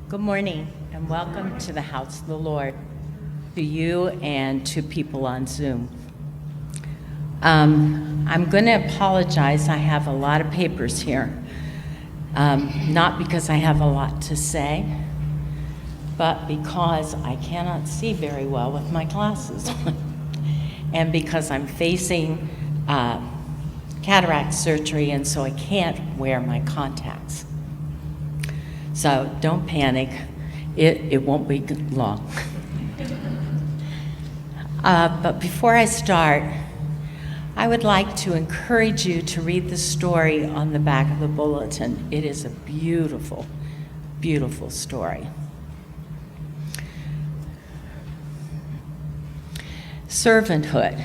Good morning and welcome to the house of the Lord, to you and to people on Zoom. I'm going to apologize. I have a lot of papers here, not because I have a lot to say, but because I cannot see very well with my glasses on, and because I'm facing cataract surgery, and so I can't wear my contacts. So don't panic, it won't be long. But before I start, I would like to encourage you to read the story on the back of the bulletin. It is a beautiful, beautiful story. Servanthood.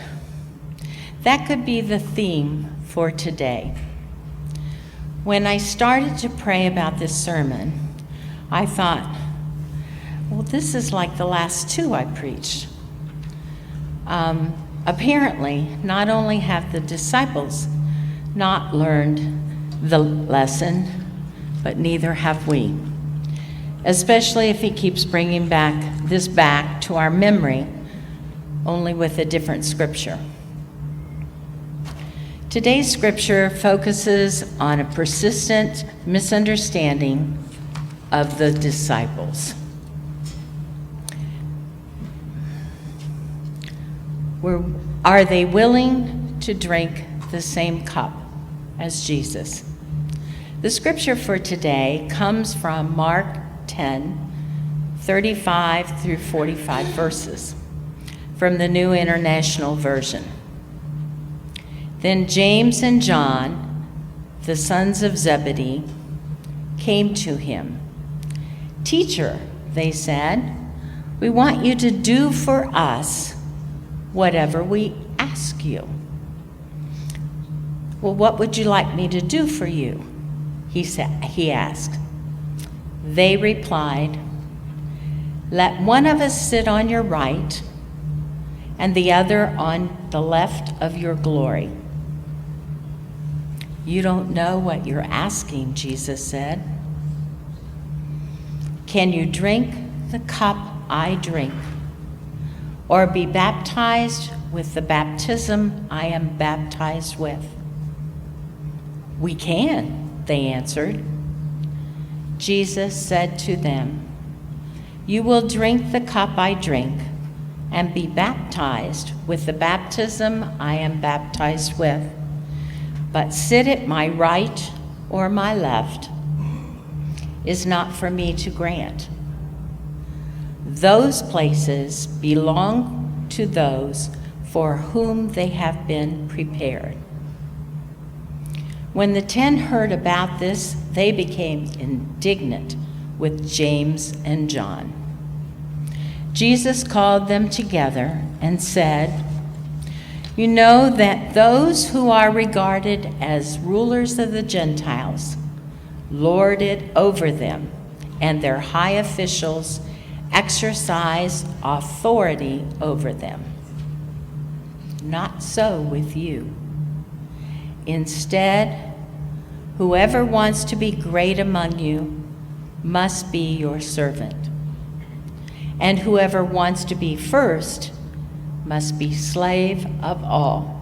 That could be the theme for today. When I started to pray about this sermon, I thought, well, this is like the last two I preached. Apparently, not only have the disciples not learned the lesson, but neither have we, especially if he keeps bringing this back to our memory, only with a different scripture. Today's scripture focuses on a persistent misunderstanding of the disciples. Are they willing to drink the same cup as Jesus? The scripture for today comes from Mark 10, 35 through 45 verses from the New International Version. Then James and John, the sons of Zebedee, came to him. "Teacher," they said, "we want you to do for us whatever we ask you." "Well, what would you like me to do for you?" he asked. They replied, "Let one of us sit on your right and the other on the left of your glory." "You don't know what you're asking," Jesus said. "Can you drink the cup I drink, or be baptized with the baptism I am baptized with?" "We can," they answered. Jesus said to them, "You will drink the cup I drink and be baptized with the baptism I am baptized with. But sit at my right or my left is not for me to grant. Those places belong to those for whom they have been prepared." When the 10 heard about this, they became indignant with James and John. Jesus called them together and said, "You know that those who are regarded as rulers of the Gentiles lord it over them, and their high officials exercise authority over them. Not so with you. Instead, whoever wants to be great among you must be your servant, and whoever wants to be first must be slave of all.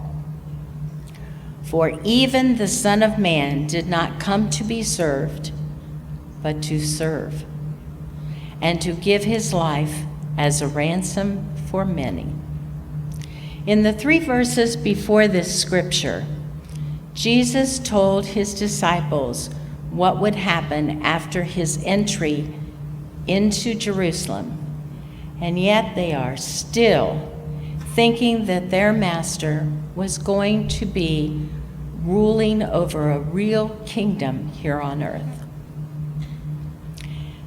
For even the Son of Man did not come to be served, but to serve, and to give his life as a ransom for many." In the 3 verses before this scripture, Jesus told his disciples what would happen after his entry into Jerusalem, and yet they are still thinking that their master was going to be ruling over a real kingdom here on earth.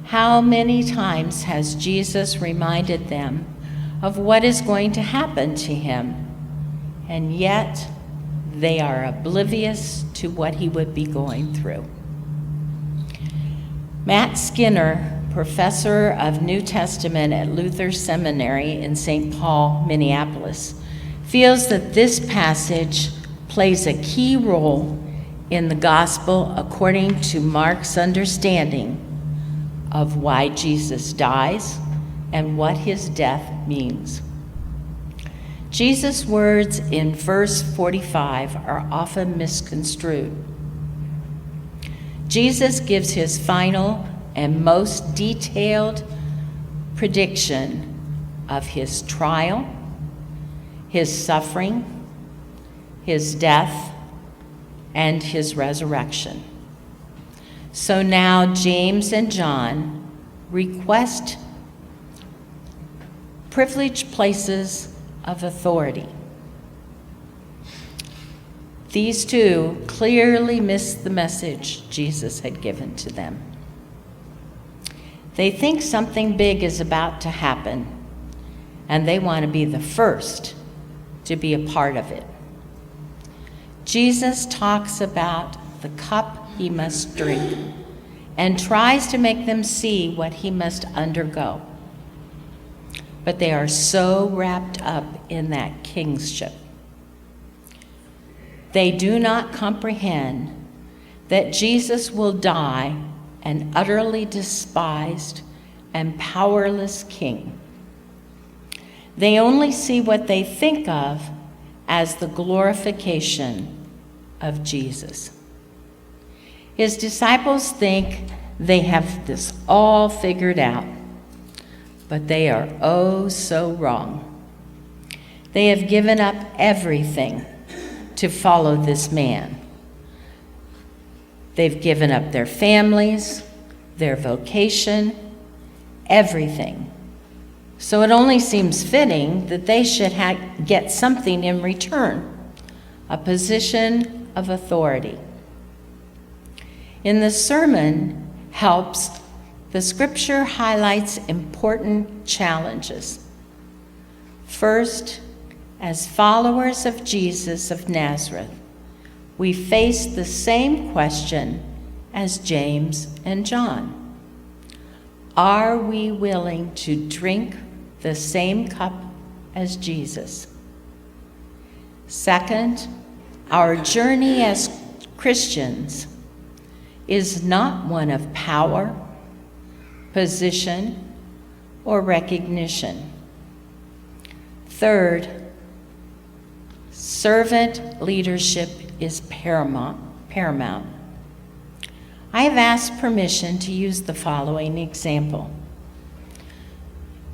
How many times has Jesus reminded them of what is going to happen to him, and yet they are oblivious to what he would be going through? Matt Skinner, professor of New Testament at Luther Seminary in St. Paul, Minneapolis, feels that this passage plays a key role in the gospel according to Mark's understanding of why Jesus dies and what his death means. Jesus' words in verse 45 are often misconstrued. Jesus gives his final and most detailed prediction of his trial, his suffering, his death, and his resurrection. So now James and John request privileged places of authority. These two clearly missed the message Jesus had given to them. They think something big is about to happen, and they want to be the first to be a part of it. Jesus talks about the cup he must drink and tries to make them see what he must undergo. But they are so wrapped up in that kingship. They do not comprehend that Jesus will die an utterly despised and powerless king. They only see what they think of as the glorification of Jesus. His disciples think they have this all figured out, but they are oh so wrong. They have given up everything to follow this man. They've given up their families, their vocation, everything. So it only seems fitting that they should get something in return, a position of authority. In the sermon helps, the scripture highlights important challenges. First, as followers of Jesus of Nazareth, we face the same question as James and John. Are we willing to drink the same cup as Jesus? Second, our journey as Christians is not one of power, position, or recognition. Third, servant leadership is paramount. I have asked permission to use the following example.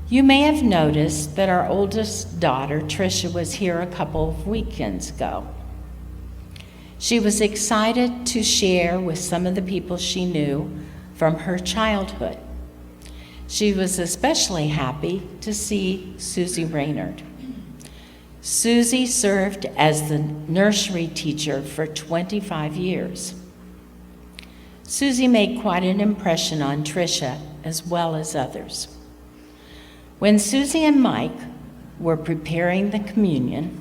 You may have noticed that our oldest daughter, Tricia, was here a couple of weekends ago. She was excited to share with some of the people she knew from her childhood. She was especially happy to see Susie Raynard. Susie served as the nursery teacher for 25 years. Susie made quite an impression on Tricia as well as others. When Susie and Mike were preparing the communion,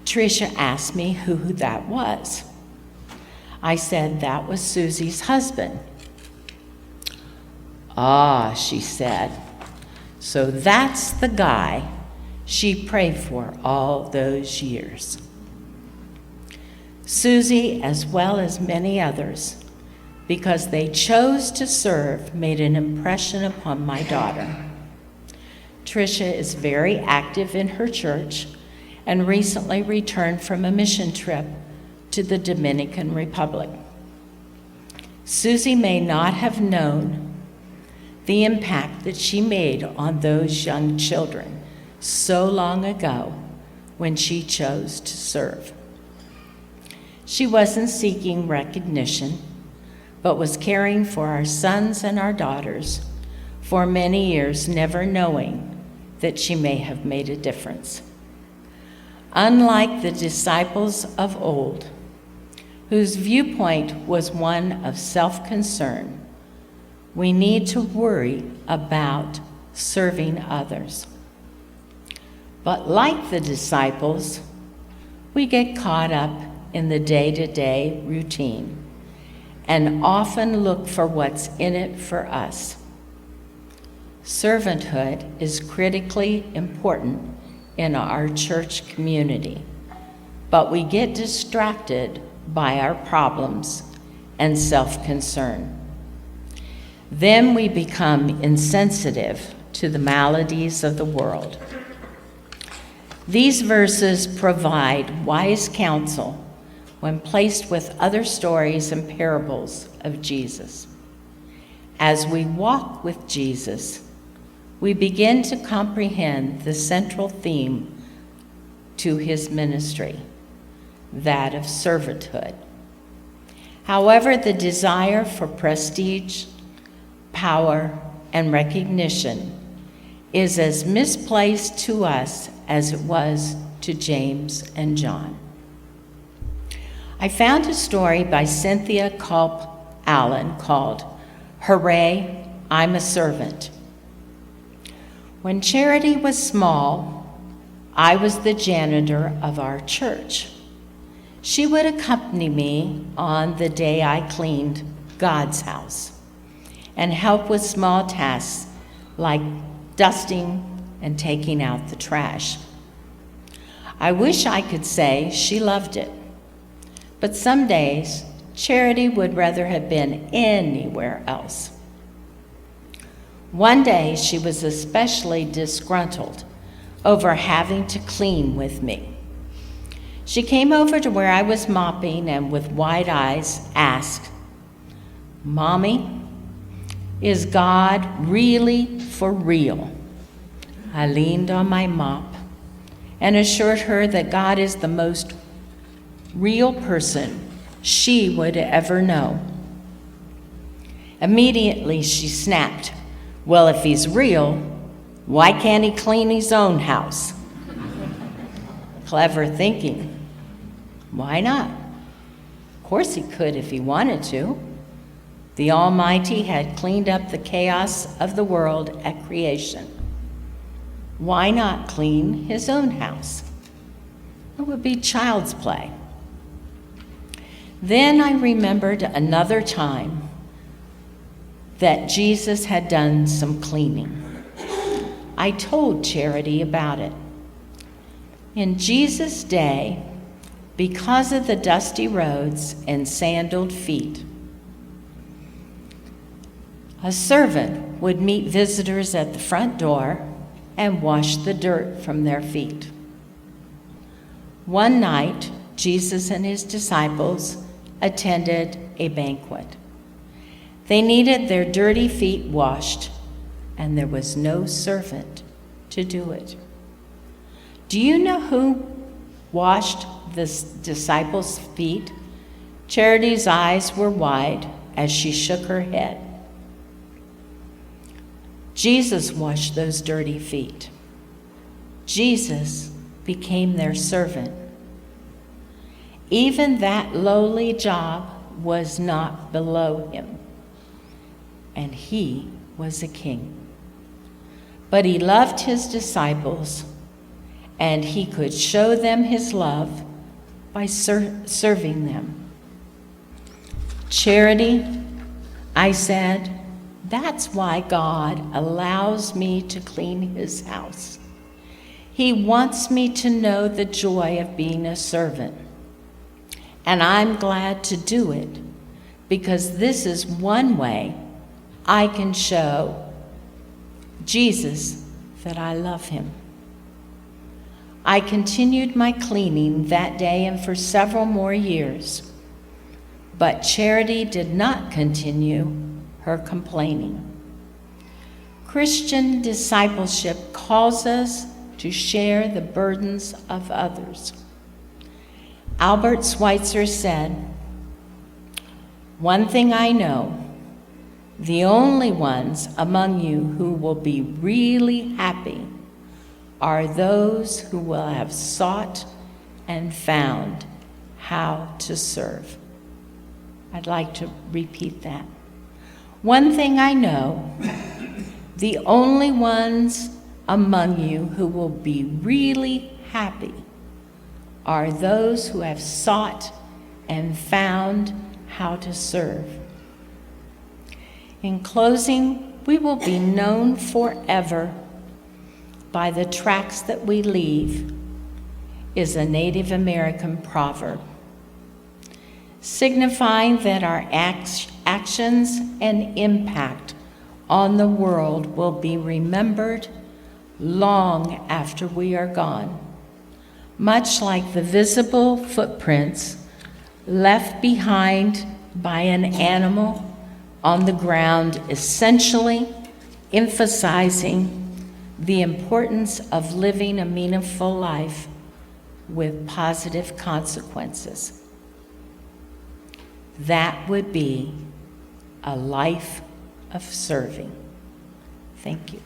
Tricia asked me who that was. I said that was Susie's husband. Ah, she said, so that's the guy she prayed for all those years. Susie, as well as many others, because they chose to serve, made an impression upon my daughter. Tricia is very active in her church and recently returned from a mission trip to the Dominican Republic. Susie may not have known the impact that she made on those young children so long ago when she chose to serve. She wasn't seeking recognition, but was caring for our sons and our daughters for many years, never knowing that she may have made a difference. Unlike the disciples of old, whose viewpoint was one of self-concern, we need to worry about serving others. But like the disciples, we get caught up in the day-to-day routine and often look for what's in it for us. Servanthood is critically important in our church community, but we get distracted by our problems and self-concern. Then we become insensitive to the maladies of the world. These verses provide wise counsel when placed with other stories and parables of Jesus. As we walk with Jesus, we begin to comprehend the central theme to his ministry, that of servanthood. However, the desire for prestige, power, and recognition is as misplaced to us as it was to James and John. I found a story by Cynthia Culp Allen called "Hooray, I'm a Servant." When Charity was small, I was the janitor of our church. She would accompany me on the day I cleaned God's house and help with small tasks like dusting and taking out the trash. I wish I could say she loved it, but some days Charity would rather have been anywhere else. One day she was especially disgruntled over having to clean with me. She came over to where I was mopping and with wide eyes asked, "Mommy, is God really for real?" I leaned on my mop and assured her that God is the most real person she would ever know. Immediately she snapped, "Well, if he's real, why can't he clean his own house?" Clever thinking. Why not? Of course he could if he wanted to. The Almighty had cleaned up the chaos of the world at creation. Why not clean his own house? It would be child's play. Then I remembered another time that Jesus had done some cleaning. I told Charity about it. In Jesus' day, because of the dusty roads and sandaled feet, a servant would meet visitors at the front door and wash the dirt from their feet. One night, Jesus and his disciples attended a banquet. They needed their dirty feet washed, and there was no servant to do it. Do you know who washed the disciples' feet? Charity's eyes were wide as she shook her head. Jesus washed those dirty feet. Jesus became their servant. Even that lowly job was not below him, and he was a king. But he loved his disciples, and he could show them his love by serving them. "Charity," I said, "that's why God allows me to clean his house. He wants me to know the joy of being a servant. And I'm glad to do it because this is one way I can show Jesus that I love him." I continued my cleaning that day and for several more years, but Charity did not continue her complaining. Christian discipleship calls us to share the burdens of others. Albert Schweitzer said, "One thing I know, the only ones among you who will be really happy are those who will have sought and found how to serve." I'd like to repeat that. One thing I know, the only ones among you who will be really happy are those who have sought and found how to serve. In closing, we will be known forever by the tracks that we leave is a Native American proverb, signifying that our actions and impact on the world will be remembered long after we are gone, much like the visible footprints left behind by an animal on the ground, essentially emphasizing the importance of living a meaningful life with positive consequences. That would be a life of serving. Thank you.